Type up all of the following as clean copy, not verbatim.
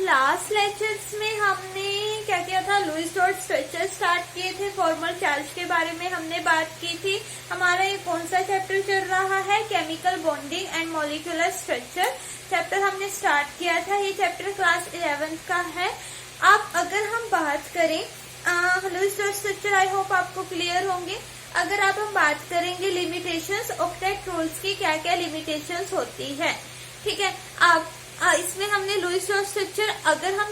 Last lectures में हमने क्या किया था, लुईस डॉट स्ट्रक्चर स्टार्ट किए थे, फॉर्मल चार्ज के बारे में हमने बात की थी। हमारा ये कौन सा चैप्टर चल रहा है, chemical bonding and molecular structure chapter हमने स्टार्ट किया था। ये चैप्टर क्लास 11th का है। अब अगर हम बात करें Lewis dot structure, I hope आपको क्लियर होंगे। अगर आप हम बात करेंगे लिमिटेशंस, ऑक्टेट रूल्स की क्या क्या लिमिटेशंस होती है, ठीक है। अब इसमें हमने लुईस डॉट स्ट्रक्चर, अगर हम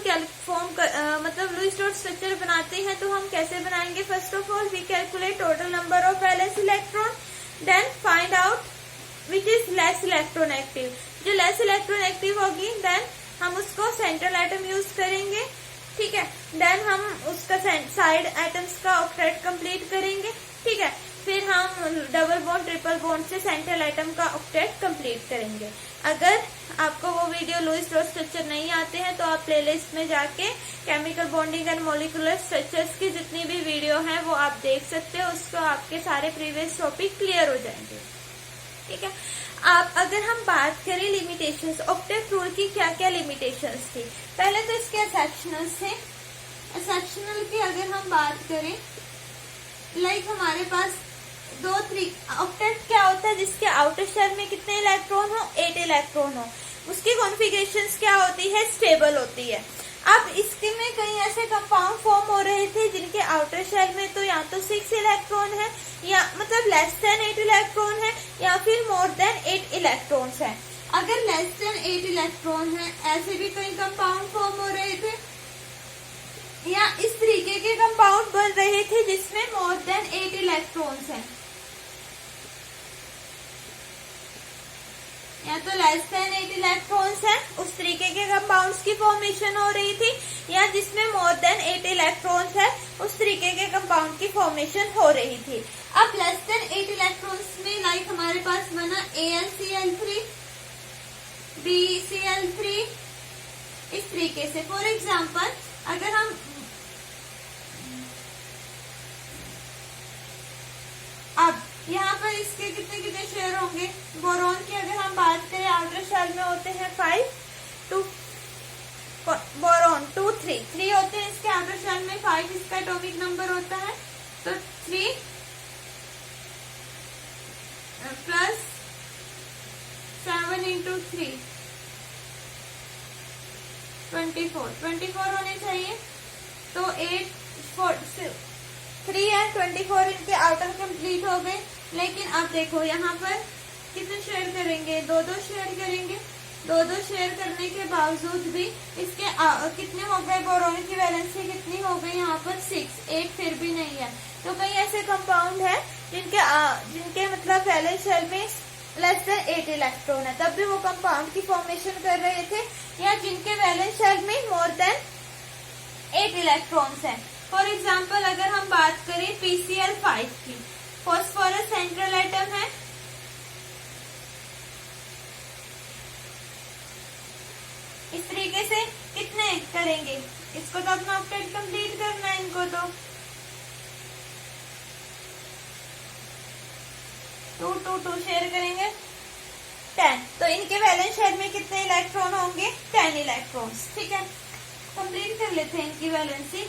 मतलब लुईस डॉट स्ट्रक्चर बनाते हैं तो हम कैसे बनाएंगे। First of all we calculate total number of valence electron, then find out which is less electron active. जो लेस इलेक्ट्रॉन एक्टिव होगी देन हम उसको सेंट्रल एटम यूज करेंगे, ठीक है। देन हम उसका साइड एटम्स का ऑक्टेट कंप्लीट करेंगे, ठीक है। फिर हम डबल बॉन्ड ट्रिपल बॉन्ड से सेंट्रल एटम का ऑक्टेट कंप्लीट करेंगे। अगर आपको वो वीडियो लुईस डॉट स्ट्रक्चर नहीं आते हैं तो आप प्लेलिस्ट में जाके chemical bonding and molecular structures की जितनी भी वीडियो हैं वो आप देख सकते हो, उसको आपके सारे प्रीवियस टॉपिक क्लियर हो जाएंगे, ठीक है। आप अगर हम बात करें लिमिटेशंस, ऑक्टेट रूल की क्या क्या लिमिटेशंस थी। पहले तो इसके एक्सेप्शनल्स थे। एक्सेप्शनल की अगर हम बात करें, लाइक हमारे पास ऑक्टेट क्या होता है, जिसके आउटर शेल में कितने इलेक्ट्रॉन हो, 8 इलेक्ट्रॉन हो। उसकी कॉन्फ़िगरेशंस क्या होती है, स्टेबल होती है। अब इसके में कई ऐसे कंपाउंड फॉर्म हो रहे थे जिनके आउटर शेल में तो या तो 6 इलेक्ट्रॉन है, या मतलब लेस देन 8 इलेक्ट्रॉन है, या फिर मोर देन 8 इलेक्ट्रॉन है। अगर लेस देन 8 इलेक्ट्रॉन है, ऐसे भी कई कंपाउंड फॉर्म हो रहे थे, या इस तरीके के कंपाउंड बन रहे थे जिसमें मोर देन 8 इलेक्ट्रॉन्स हैं, या तो लेस देन 8 इलेक्ट्रॉन्स हैं, उस तरीके के कंपाउंड्स की फॉर्मेशन हो रही थी, या जिसमें मोर देन 8 इलेक्ट्रॉन्स है, उस तरीके के कंपाउंड की फॉर्मेशन हो रही थी। अब लेस देन 8 इलेक्ट्रॉन्स में लाइक हमारे पास बना AlCl3, BeCl3, इस तरीके से। फॉर एग्जाम्पल अगर हम अब यहाँ पर इसके कितने कितने शेयर होंगे, बोरॉन की अगर हम बात करें आउटर शेल में होते हैं 5, 2 बोरॉन 2 3 होते हैं इसके आउटर शेल में, 5 इसका एटॉमिक नंबर होता है, तो 3 प्लस 7 इंटू 3 24 होने चाहिए। तो 3 एंड 24 इनके आउटर कंप्लीट हो गए। लेकिन अब देखो यहाँ पर कितने शेयर करेंगे, 2 शेयर करेंगे। 2 शेयर करने के बावजूद भी इसके कितने हो गए, बोरोन की वैलेंसी कितनी हो गई यहाँ पर 6, 8 फिर भी नहीं है। तो कई ऐसे कंपाउंड है जिनके मतलब वैलेंस शेल में लेस देन 8 इलेक्ट्रॉन है, तब भी वो कंपाउंड की फॉर्मेशन कर रहे थे, या जिनके वैलेंस शेल में मोर देन 8 इलेक्ट्रॉन्स है। फॉर एग्जाम्पल अगर हम बात करें PCl5 की, फॉस्फोरस सेंट्रल एटम है, इस तरीके से कितने करेंगे, इसको तो अपना ऑक्टेट कंप्लीट करना है, इनको तो 2 शेयर करेंगे 10, तो इनके वैलेंस शेल में कितने इलेक्ट्रॉन होंगे, 10 इलेक्ट्रॉन्स, ठीक है। कंप्लीट कर लेते हैं इनकी वैलेंसी।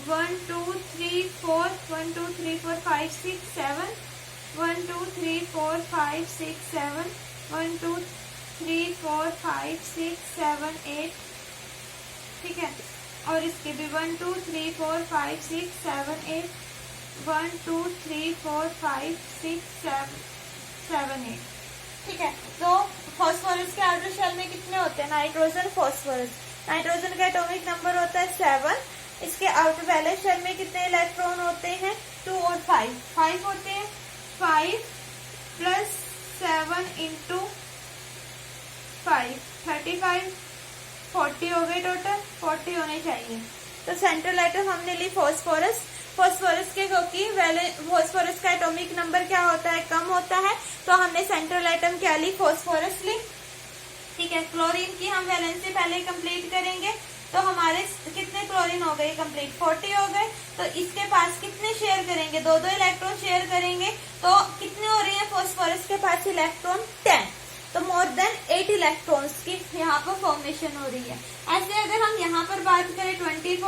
1 2 3 4 1 2 3 4 5 6 7 1 2 3 4 5 6 7 1 2 3 4 5 6 7 8, ठीक है। और इसके भी 1 2 3 4 5 6 7 8 1 2 3 4 5 6 7 8, ठीक है। तो फॉस्फोरस के आउटर शेल में कितने होते हैं, नाइट्रोजन फास्फोरस, नाइट्रोजन का एटॉमिक नंबर होता है 7, इसके आउटर वैलेंस शेल में कितने इलेक्ट्रॉन होते हैं, 2 और 5 होते हैं। 5 प्लस 7 इंटू 5 35, 40 हो गए, टोटल 40 होने चाहिए। तो सेंट्रल एटम हमने ली फॉस्फोरस के, क्योंकि फॉस्फोरस का एटॉमिक नंबर क्या होता है, कम होता है, तो हमने सेंट्रल एटम क्या ली, फॉस्फोरस ली, ठीक है। क्लोरीन की हम वैलेंसी पहले कंप्लीट करेंगे, तो हमारे कितने क्लोरीन हो गए कंप्लीट, 40 हो गए। तो इसके पास कितने शेयर करेंगे, 2 इलेक्ट्रॉन शेयर करेंगे, तो कितने हो रहे हैं फॉस्फोरस के पास इलेक्ट्रॉन, 10। तो मोर देन 8 इलेक्ट्रॉन्स की यहाँ पर फॉर्मेशन हो रही है। ऐसे अगर हम यहाँ पर बात करें 24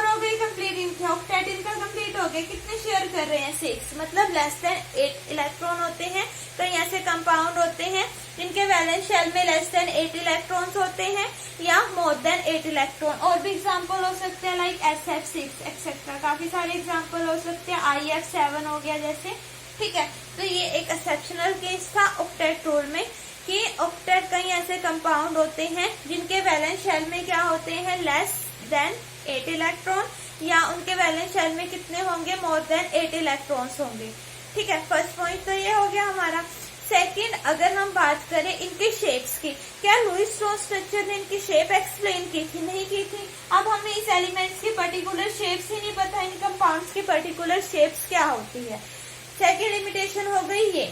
हो गई कंप्लीट, इनके ऑक्टेट इनका कंप्लीट हो गया। कितने शेयर कर रहे हैं 6, मतलब लेस देन 8 इलेक्ट्रॉन होते हैं। कई ऐसे कंपाउंड होते हैं जिनके वैलेंस शेल में लेस देन 8 इलेक्ट्रॉन्स होते हैं या मोर देन 8 इलेक्ट्रॉन। और भी एग्जांपल हो सकते हैं लाइक SF6 एक्सेट्रा, काफी सारे एग्जांपल हो सकते हैं, IF7 हो गया जैसे। ठीक है, तो ये एक एक्सेप्शनल केस था ऑक्टेट रूल में कि ऑक्टेट कई ऐसे कंपाउंड होते हैं जिनके वैलेंस शेल में क्या होते हैं, लेस देन 8 इलेक्ट्रॉन, या उनके वैलेंस शेल में कितने होंगे, मोर देन 8 इलेक्ट्रॉन्स होंगे। ठीक है, फर्स्ट पॉइंट तो ये हो गया हमारा। सेकंड, अगर हम बात करें इनके शेप्स की, क्या लुईस स्टोन स्ट्रक्चर ने इनकी शेप एक्सप्लेन की थी? नहीं की थी। अब हमें इस एलिमेंट्स की पर्टिकुलर शेप्स ही नहीं पता, इन कंपाउंड्स की पर्टिकुलर शेप्स क्या होती है। सेकंड लिमिटेशन हो गई ये,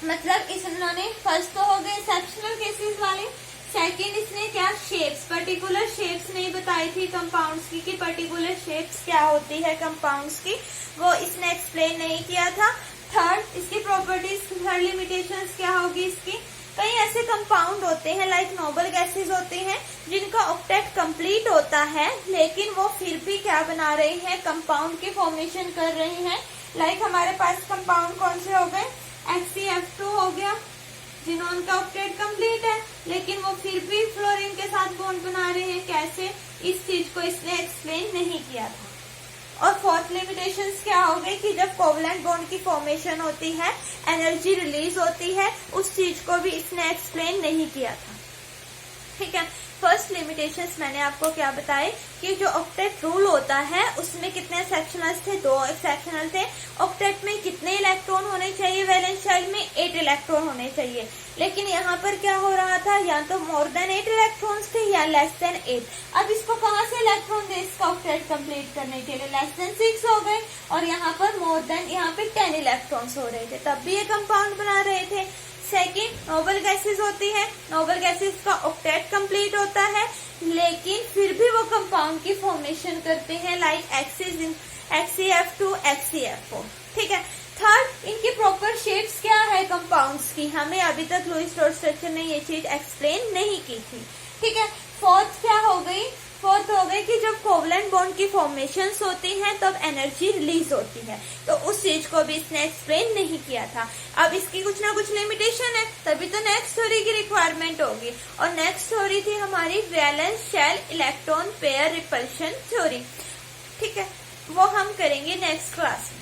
मतलब इन्होंने फर्स्ट तो हो गए एक्सेप्शनल केसेस वाले, सेकंड इसने क्या शेप्स, पर्टिकुलर शेप्स नहीं बताई थी कंपाउंड्स की कि पर्टिकुलर शेप्स क्या होती है कंपाउंड्स की, वो इसने एक्सप्लेन नहीं किया था। थर्ड, इसकी प्रॉपर्टीज, थर्ड लिमिटेशंस क्या होगी इसकी, कई ऐसे कंपाउंड होते हैं लाइक नोबल गैसेस होते हैं जिनका ऑक्टेट कंप्लीट होता है लेकिन वो फिर भी क्या बना रहे हैं, कंपाउंड की फॉर्मेशन कर रहे हैं। लाइक हमारे पास कंपाउंड कौन से हो गए, HCF2 हो गया, जिनका ऑक्टेट कंप्लीट है लेकिन वो फिर भी फ्लोरीन के साथ बॉन्ड बना रहे हैं। कैसे, इस चीज को इसने एक्सप्लेन नहीं किया था। और फोर्थ लिमिटेशंस क्या हो गई कि जब कोवलेंट बॉन्ड की फॉर्मेशन होती है, एनर्जी रिलीज होती है, उस चीज को भी इसने एक्सप्लेन नहीं किया था। ठीक है, फर्स्ट लिमिटेशंस मैंने आपको क्या बताए कि जो ऑक्टेट रूल होता है उसमें कितने सेक्शनल्स थे, 2 सेक्शनल थे। ऑक्टेट में कितने इलेक्ट्रॉन होने चाहिए, वैलेंस शेल में 8 इलेक्ट्रॉन होने चाहिए, लेकिन यहाँ पर क्या हो रहा था, या तो मोर देन 8 इलेक्ट्रॉन्स थे या लेस देन 8। अब इसको कहाँ से इलेक्ट्रॉन दे इसका ऑक्टेट कंप्लीट करने के लिए, लेस देन 6 हो गए, और यहाँ पर मोर देन, यहाँ पे 10 इलेक्ट्रॉन्स हो रहे थे, तब भी ये कंपाउंड बना रहे थे। सेकंड, नोबल गैसेस होती है, नोबल गैसेस का ऑक्टेट कंप्लीट होता है लेकिन फिर भी वो कंपाउंड की फॉर्मेशन करते हैं लाइक HCF2 HCF4। ठीक है, थर्ड, इनकी प्रॉपर शेप्स क्या है कंपाउंड्स की, हमें अभी तक लुईस स्टोन स्ट्रक्चर ने ये चीज एक्सप्लेन नहीं की थी। ठीक है, फोर्थ क्या हो गई, फोर्थ हो गई कि जब कोवलेंट बॉन्ड की फॉर्मेशंस होती हैं तब एनर्जी रिलीज होती है, तो उस चीज को भी इसने एक्सप्लेन नहीं किया था। अब इसकी कुछ ना कुछ लिमिटेशन है, तभी तो नेक्स्ट थ्योरी की रिक्वायरमेंट होगी, और नेक्स्ट थ्योरी थी हमारी valence shell electron pair repulsion theory. ठीक है, वो हम करेंगे नेक्स्ट क्लास में।